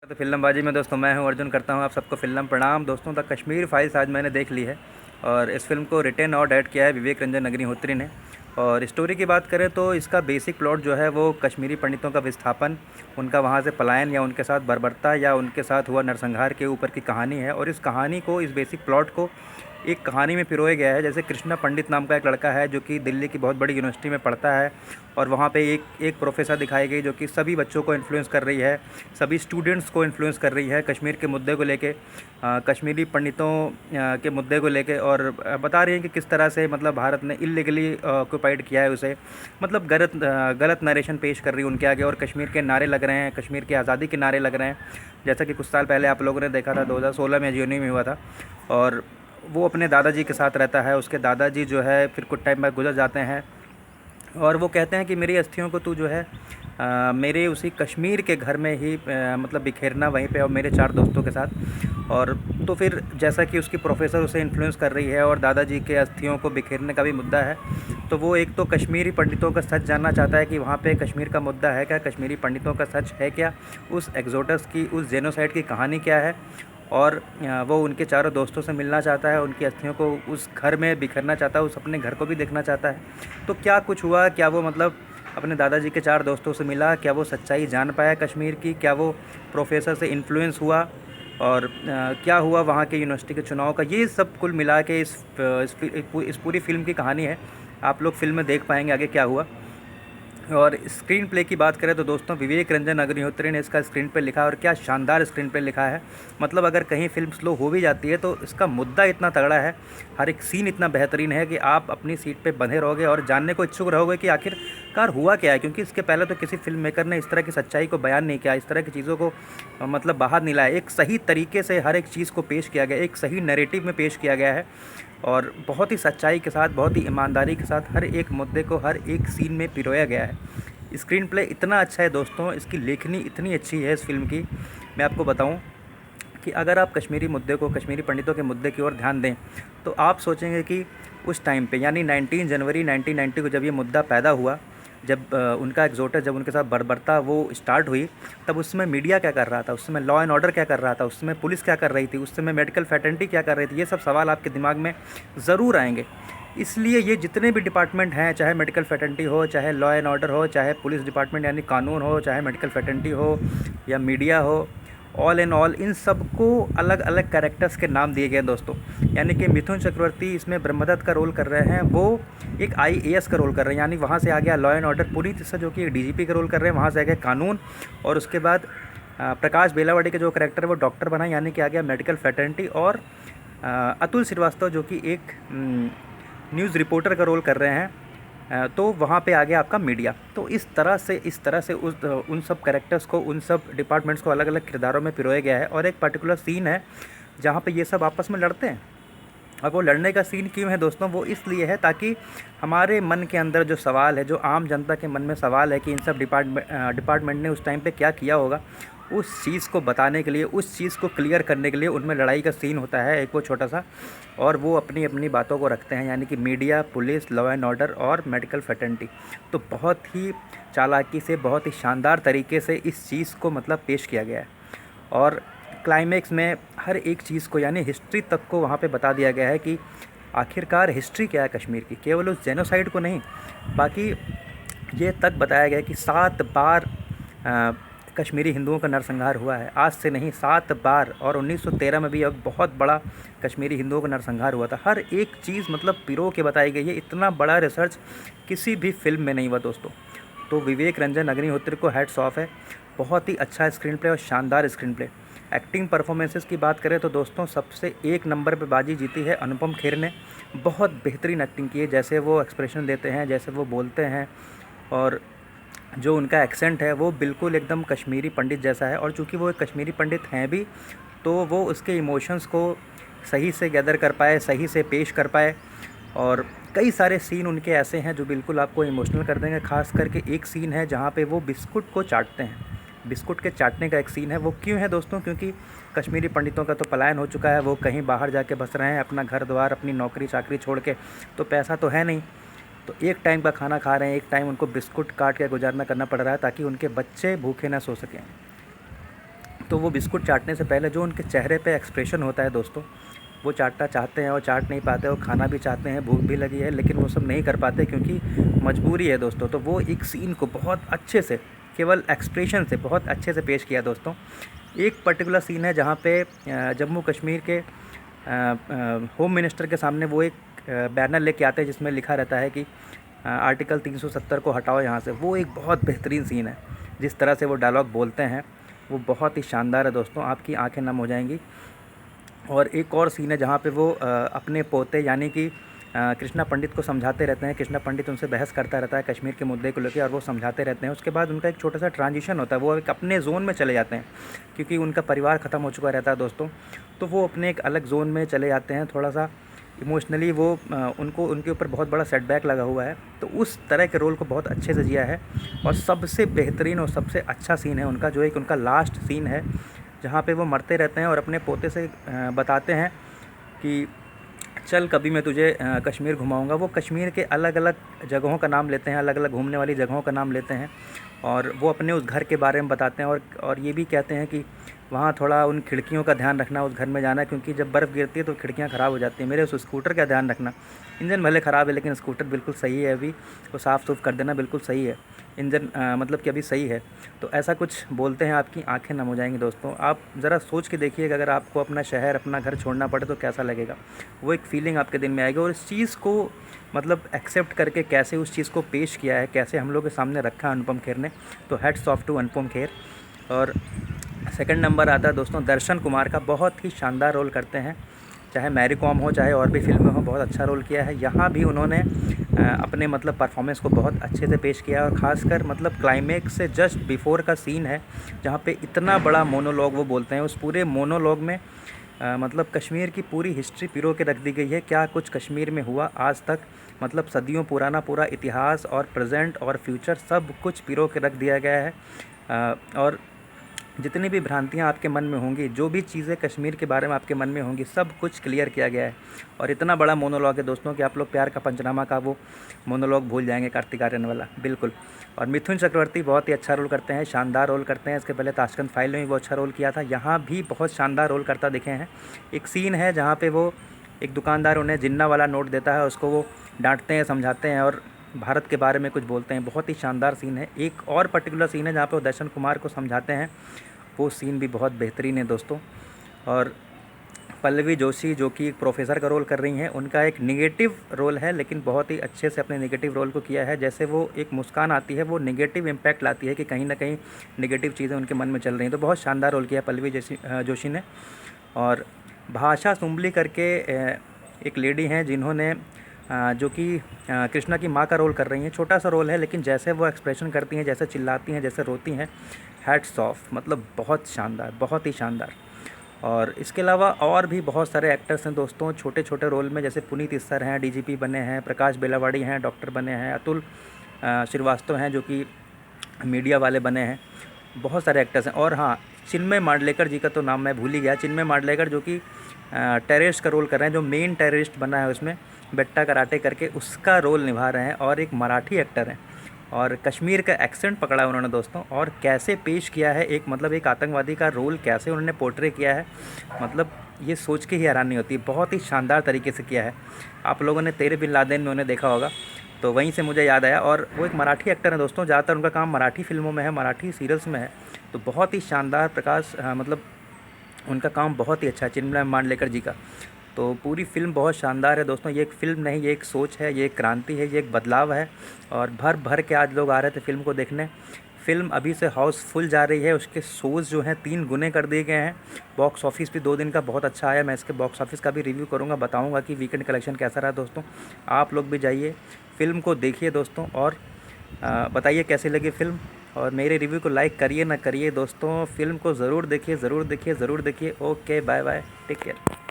तो फिल्मबाजी में दोस्तों मैं हूं अर्जुन, करता हूं आप सबको फिल्म प्रणाम। दोस्तों द कश्मीर फाइल्स आज मैंने देख ली है और इस फिल्म को रिटेन और डायरेक्ट किया है विवेक रंजन अग्निहोत्री ने। और स्टोरी की बात करें तो इसका बेसिक प्लॉट जो है वो कश्मीरी पंडितों का विस्थापन, उनका वहां से पलायन या उनके साथ बर्बरता या उनके साथ हुआ नरसंहार के ऊपर की कहानी है। और इस कहानी को, इस बेसिक प्लॉट को एक कहानी में पिरोया गया है। जैसे कृष्णा पंडित नाम का एक लड़का है जो कि दिल्ली की बहुत बड़ी यूनिवर्सिटी में पढ़ता है और वहाँ पे एक प्रोफेसर दिखाई गई जो कि सभी बच्चों को इन्फ्लुएंस कर रही है, सभी स्टूडेंट्स को इन्फ्लुएंस कर रही है कश्मीर के मुद्दे को लेके, कश्मीरी पंडितों के मुद्दे को लेके। और बता रही है कि किस तरह से मतलब भारत ने इलीगली ऑक्यूपाइड किया है उसे, मतलब गलत नरेशन पेश कर रही है उनके आगे। और कश्मीर के नारे लग रहे हैं, कश्मीर की आज़ादी के नारे लग रहे हैं, जैसा कि कुछ साल पहले आप लोगों ने देखा था 2016 में JNU में हुआ था। और वो अपने दादाजी के साथ रहता है, उसके दादाजी जो है फिर कुछ टाइम बाद गुजर जाते हैं और वो कहते हैं कि मेरी अस्थियों को तू जो है मेरे उसी कश्मीर के घर में ही मतलब बिखेरना वहीं पे, और मेरे 4 दोस्तों के साथ। और तो फिर जैसा कि उसकी प्रोफेसर उसे इन्फ्लुएंस कर रही है और दादाजी के अस्थियों को बिखेरने का भी मुद्दा है, तो वो एक तो कश्मीरी पंडितों का सच जानना चाहता है कि वहाँ पे कश्मीर का मुद्दा है क्या, कश्मीरी पंडितों का सच है क्या, उस एक्सोडस की, उस जेनोसाइड की कहानी क्या है। और वो उनके चारों दोस्तों से मिलना चाहता है, उनकी अस्थियों को उस घर में बिखरना चाहता है, उस अपने घर को भी देखना चाहता है। तो क्या कुछ हुआ, क्या वो मतलब अपने दादाजी के 4 दोस्तों से मिला, क्या वो सच्चाई जान पाया कश्मीर की, क्या वो प्रोफेसर से इन्फ्लुएंस हुआ, और क्या हुआ वहाँ के यूनिवर्सिटी के चुनाव का, ये सब कुल मिला के इस पूरी फिल्म की कहानी है। आप लोग फिल्म में देख पाएंगे आगे क्या हुआ। और स्क्रीन प्ले की बात करें तो दोस्तों विवेक रंजन अग्निहोत्री ने इसका स्क्रीन प्ले लिखा है और क्या शानदार स्क्रीन प्ले लिखा है। मतलब अगर कहीं फिल्म स्लो हो भी जाती है तो इसका मुद्दा इतना तगड़ा है, हर एक सीन इतना बेहतरीन है कि आप अपनी सीट पे बंधे रहोगे और जानने को इच्छुक रहोगे कि आखिरकार हुआ क्या है। क्योंकि इसके पहले तो किसी फिल्म मेकर ने इस तरह की सच्चाई को बयान नहीं किया, इस तरह की चीज़ों को मतलब बाहर नहीं लाया। एक सही तरीके से हर एक चीज़ को पेश किया गया, एक सही नैरेटिव में पेश किया गया है और बहुत ही सच्चाई के साथ, बहुत ही ईमानदारी के साथ हर एक मुद्दे को हर एक सीन में पिरोया गया है। स्क्रीन प्ले इतना अच्छा है दोस्तों, इसकी लेखनी इतनी अच्छी है इस फिल्म की। मैं आपको बताऊं कि अगर आप कश्मीरी मुद्दे को, कश्मीरी पंडितों के मुद्दे की ओर ध्यान दें तो आप सोचेंगे कि उस टाइम पे यानी 19 जनवरी 1990 को जब ये मुद्दा पैदा हुआ, जब उनका एक्सोडस, जब उनके साथ बर्बरता वो स्टार्ट हुई, तब उस समय मीडिया क्या कर रहा था, उस समय लॉ एंड ऑर्डर क्या कर रहा था, उस समय पुलिस क्या कर रही थी, उस समय मेडिकल फैटर्निटी क्या कर रही थी, ये सब सवाल आपके दिमाग में ज़रूर आएंगे। इसलिए ये जितने भी डिपार्टमेंट हैं, चाहे मेडिकल फैटर्निटी हो, चाहे लॉ एंड ऑर्डर हो, चाहे पुलिस डिपार्टमेंट यानी कानून हो, चाहे मेडिकल फैटर्निटी हो या मीडिया हो, ऑल इन ऑल इन सबको अलग अलग कैरेक्टर्स के नाम दिए गए दोस्तों। यानी कि मिथुन चक्रवर्ती इसमें ब्रह्मदत्त का रोल कर रहे हैं, वो एक IAS का रोल कर रहे हैं, यानी वहाँ से आ गया लॉ एंड ऑर्डर। पुनीत इससे जो कि एक DGP का रोल कर रहे हैं, वहाँ से आ गया कानून। और उसके बाद प्रकाश बेलावड़ी के जो करैक्टर है वो डॉक्टर बना, यानी कि आ गया मेडिकल फैटर्निटी। और अतुल श्रीवास्तव जो कि एक न्यूज़ रिपोर्टर का रोल कर रहे हैं, तो वहाँ पे आ गया आपका मीडिया। तो इस तरह से उन सब कैरेक्टर्स को, उन सब डिपार्टमेंट्स को अलग अलग किरदारों में पिरोया गया है। और एक पर्टिकुलर सीन है जहाँ पे ये सब आपस में लड़ते हैं। अब वो लड़ने का सीन क्यों है दोस्तों, वो इसलिए है ताकि हमारे मन के अंदर जो सवाल है, जो आम जनता के मन में सवाल है कि इन सब डिपार्टमेंट ने उस टाइम पे क्या किया होगा, उस चीज़ को बताने के लिए, उस चीज़ को क्लियर करने के लिए उनमें लड़ाई का सीन होता है एक वो छोटा सा। और वो अपनी अपनी बातों को रखते हैं, यानी कि media, police, law and order और मेडिकल फैटर्निटी। तो बहुत ही चालाकी से, बहुत ही शानदार तरीके से इस चीज़ को मतलब पेश किया गया है। और क्लाइमेक्स में हर एक चीज़ को, यानी हिस्ट्री तक को वहाँ पे बता दिया गया है कि आखिरकार हिस्ट्री क्या है कश्मीर की, केवल उस जेनोसाइड को नहीं, बाकी ये तक बताया गया कि 7 बार कश्मीरी हिंदुओं का नरसंहार हुआ है, आज से नहीं 7 बार। और 1913 में भी एक बहुत बड़ा कश्मीरी हिंदुओं का नरसंहार हुआ था। हर एक चीज़ मतलब पिरो के बताई गई है। इतना बड़ा रिसर्च किसी भी फिल्म में नहीं हुआ दोस्तों। तो विवेक रंजन अग्निहोत्री को हैट्स ऑफ है, बहुत ही अच्छा स्क्रीन प्ले और शानदार स्क्रीन प्ले। एक्टिंग परफॉर्मेंसेस की बात करें तो दोस्तों सबसे एक नंबर पे बाजी जीती है अनुपम खेर ने। बहुत बेहतरीन एक्टिंग की है, जैसे वो एक्सप्रेशन देते हैं, जैसे वो बोलते हैं, और जो उनका एक्सेंट है वो बिल्कुल एकदम कश्मीरी पंडित जैसा है। और चूँकि वो एक कश्मीरी पंडित हैं भी, तो वो उसके इमोशंस को सही से गैदर कर पाए, सही से पेश कर पाए। और कई सारे सीन उनके ऐसे हैं जो बिल्कुल आपको इमोशनल कर देंगे। ख़ास करके एक सीन है जहाँ पे वो बिस्कुट को चाटते हैं, बिस्कुट के चाटने का एक सीन है। वो क्यों है दोस्तों, क्योंकि कश्मीरी पंडितों का तो पलायन हो चुका है, वो कहीं बाहर जाके बस रहे हैं, अपना घर द्वार, अपनी नौकरी चाकरी छोड़ के, तो पैसा तो है नहीं, तो एक टाइम का खाना खा रहे हैं, एक टाइम उनको बिस्कुट काट के गुजारना करना पड़ रहा है ताकि उनके बच्चे भूखे ना सो सकें। तो वो बिस्कुट चाटने से पहले जो उनके चेहरे पे एक्सप्रेशन होता है दोस्तों, वो चाटना चाहते हैं और चाट नहीं पाते, और खाना भी चाहते हैं, भूख भी लगी है, लेकिन वो सब नहीं कर पाते क्योंकि मजबूरी है दोस्तों। तो वो एक सीन को बहुत अच्छे से, केवल एक्सप्रेशन से बहुत अच्छे से पेश किया दोस्तों। एक पर्टिकुलर सीन है जहाँ पे जम्मू कश्मीर के होम मिनिस्टर के सामने वो एक बैनर लेके आते हैं जिसमें लिखा रहता है कि आर्टिकल 370 को हटाओ यहाँ से। वो एक बहुत बेहतरीन सीन है, जिस तरह से वो डायलॉग बोलते हैं वो बहुत ही शानदार है दोस्तों, आपकी आंखें नम हो जाएंगी। और एक और सीन है जहाँ पे वो अपने पोते यानी कि कृष्णा पंडित को समझाते रहते हैं। कृष्णा पंडित उनसे बहस करता रहता है कश्मीर के मुद्दे को लेकर, और वो समझाते रहते हैं। उसके बाद उनका एक छोटा सा ट्रांजिशन होता है, वो एक अपने जोन में चले जाते हैं क्योंकि उनका परिवार ख़त्म हो चुका रहता है दोस्तों। तो वो अपने एक अलग जोन में चले जाते हैं, थोड़ा सा इमोशनली वो उनको उनके ऊपर बहुत बड़ा सेटबैक लगा हुआ है। तो उस तरह के रोल को बहुत अच्छे से जिया है। और सबसे बेहतरीन और सबसे अच्छा सीन है उनका, जो एक उनका लास्ट सीन है जहाँ पे वो मरते रहते हैं और अपने पोते से बताते हैं कि चल कभी मैं तुझे कश्मीर घुमाऊंगा। वो कश्मीर के अलग अलग जगहों का नाम लेते हैं, अलग अलग घूमने वाली जगहों का नाम लेते हैं, और वो अपने उस घर के बारे में बताते हैं। और ये भी कहते हैं कि वहाँ थोड़ा उन खिड़कियों का ध्यान रखना, उस घर में जाना, क्योंकि जब बर्फ़ गिरती है तो खिड़कियाँ ख़राब हो जाती हैं। मेरे उस स्कूटर का ध्यान रखना, इंजन भले ख़राब है लेकिन स्कूटर बिल्कुल सही है, अभी वो साफ़ सूफ कर देना, बिल्कुल सही है इंजन, मतलब कि अभी सही है। तो ऐसा कुछ बोलते हैं, आपकी आंखें नम हो जाएंगी दोस्तों। आप ज़रा सोच के देखिएगा, अगर आपको अपना शहर, अपना घर छोड़ना पड़े तो कैसा लगेगा। वो एक फ़ीलिंग आपके दिल में आएगी। और इस चीज़ को मतलब एक्सेप्ट करके कैसे उस चीज़ को पेश किया है, कैसे हम लोग के सामने रखा है अनुपम खेर ने, तो hats off to Anupam Kher. और सेकंड नंबर आता है दोस्तों दर्शन कुमार का। बहुत ही शानदार रोल करते हैं, चाहे मैरी कॉम हो चाहे और भी फिल्में हो, बहुत अच्छा रोल किया है। यहाँ भी उन्होंने अपने मतलब परफॉर्मेंस को बहुत अच्छे से पेश किया। और ख़ासकर मतलब क्लाइमेक्स से जस्ट बिफोर का सीन है जहाँ पे इतना बड़ा मोनोलॉग वो बोलते हैं। उस पूरे मोनोलॉग में मतलब कश्मीर की पूरी हिस्ट्री पिरो के रख दी गई है, क्या कुछ कश्मीर में हुआ आज तक, मतलब सदियों पुराना पूरा इतिहास और प्रेजेंट और फ्यूचर सब कुछ पिरो के रख दिया गया है। और जितनी भी भ्रांतियाँ आपके मन में होंगी, जो भी चीज़ें कश्मीर के बारे में आपके मन में होंगी, सब कुछ क्लियर किया गया है। और इतना बड़ा मोनोलॉग है दोस्तों कि आप लोग प्यार का पंचनामा का वो मोनोलॉग भूल जाएंगे, कार्तिक आर्यन वाला, बिल्कुल। और मिथुन चक्रवर्ती बहुत ही अच्छा रोल करते हैं, शानदार रोल करते हैं। इसके पहले ताशकंद फाइल में भी वो अच्छा रोल किया था, यहाँ भी बहुत शानदार रोल करता दिखे हैं। एक सीन है जहाँ पर वो एक दुकानदार उन्हें जिन्ना वाला नोट देता है, उसको वो डांटते हैं, समझाते हैं और भारत के बारे में कुछ बोलते हैं। बहुत ही शानदार सीन है। एक और पर्टिकुलर सीन है जहाँ पे वो दर्शन कुमार को समझाते हैं, वो सीन भी बहुत बेहतरीन है दोस्तों। और पल्लवी जोशी जो कि एक प्रोफेसर का रोल कर रही हैं, उनका एक नेगेटिव रोल है लेकिन बहुत ही अच्छे से अपने नेगेटिव रोल को किया है। जैसे वो एक मुस्कान आती है, वो नेगेटिव इम्पैक्ट लाती है कि कहीं ना कहीं नेगेटिव चीज़ें उनके मन में चल रही हैं। तो बहुत शानदार रोल किया पल्लवी जोशी ने। और भाषा सुंबली करके एक लेडी हैं जिन्होंने जो कि कृष्णा की माँ का रोल कर रही हैं। छोटा सा रोल है लेकिन जैसे वो एक्सप्रेशन करती हैं, जैसे चिल्लाती हैं, जैसे रोती हैं, हैट्स ऑफ, मतलब बहुत शानदार, बहुत ही शानदार। और इसके अलावा और भी बहुत सारे एक्टर्स हैं दोस्तों छोटे छोटे रोल में, जैसे पुनीत इस्सर हैं, डीजीपी बने हैं, प्रकाश बेलावाड़ी हैं, डॉक्टर बने हैं, अतुल श्रीवास्तव हैं जो कि मीडिया वाले बने हैं। बहुत सारे एक्टर्स हैं। और हाँ, चिन्मय मांडलेकर जी का तो नाम मैं भूल ही गया। चिन्मय मांडलेकर जो कि टेररिस्ट का रोल कर रहे हैं, जो मेन टेररिस्ट बना है उसमें बेट्टा कराटे करके, उसका रोल निभा रहे हैं। और एक मराठी एक्टर हैं और कश्मीर का एक्सेंट पकड़ा है उन्होंने दोस्तों। और कैसे पेश किया है एक, मतलब एक आतंकवादी का रोल कैसे उन्होंने पोर्ट्रे किया है, मतलब ये सोच के ही हैरानी होती है। बहुत ही शानदार तरीके से किया है। आप लोगों ने तेरे बिन लादेन में उन्हें देखा होगा, तो वहीं से मुझे याद आया। और वो एक मराठी एक्टर है दोस्तों, ज़्यादातर उनका काम मराठी फिल्मों में है, मराठी सीरियल्स में है। तो बहुत ही शानदार प्रकाश मतलब उनका काम बहुत ही अच्छा है, चिन्मय मांडलेकर जी का। तो पूरी फ़िल्म बहुत शानदार है दोस्तों। ये एक फ़िल्म नहीं, ये एक सोच है, ये एक क्रांति है, ये एक बदलाव है। और भर भर के आज लोग आ रहे थे फ़िल्म को देखने। फ़िल्म अभी से हाउसफुल जा रही है, उसके शोज़ जो हैं 3 गुने कर दिए गए हैं। बॉक्स ऑफिस भी 2 दिन का बहुत अच्छा आया। मैं इसके बॉक्स ऑफिस का भी रिव्यू करूँगा, बताऊँगा कि वीकेंड कलेक्शन कैसा रहा दोस्तों। आप लोग भी जाइए फ़िल्म को देखिए दोस्तों, और बताइए कैसी लगी फ़िल्म। और मेरे रिव्यू को लाइक करिए ना करिए दोस्तों, फ़िल्म को ज़रूर देखिए, ज़रूर देखिए, ज़रूर देखिए। Okay, bye bye, take care.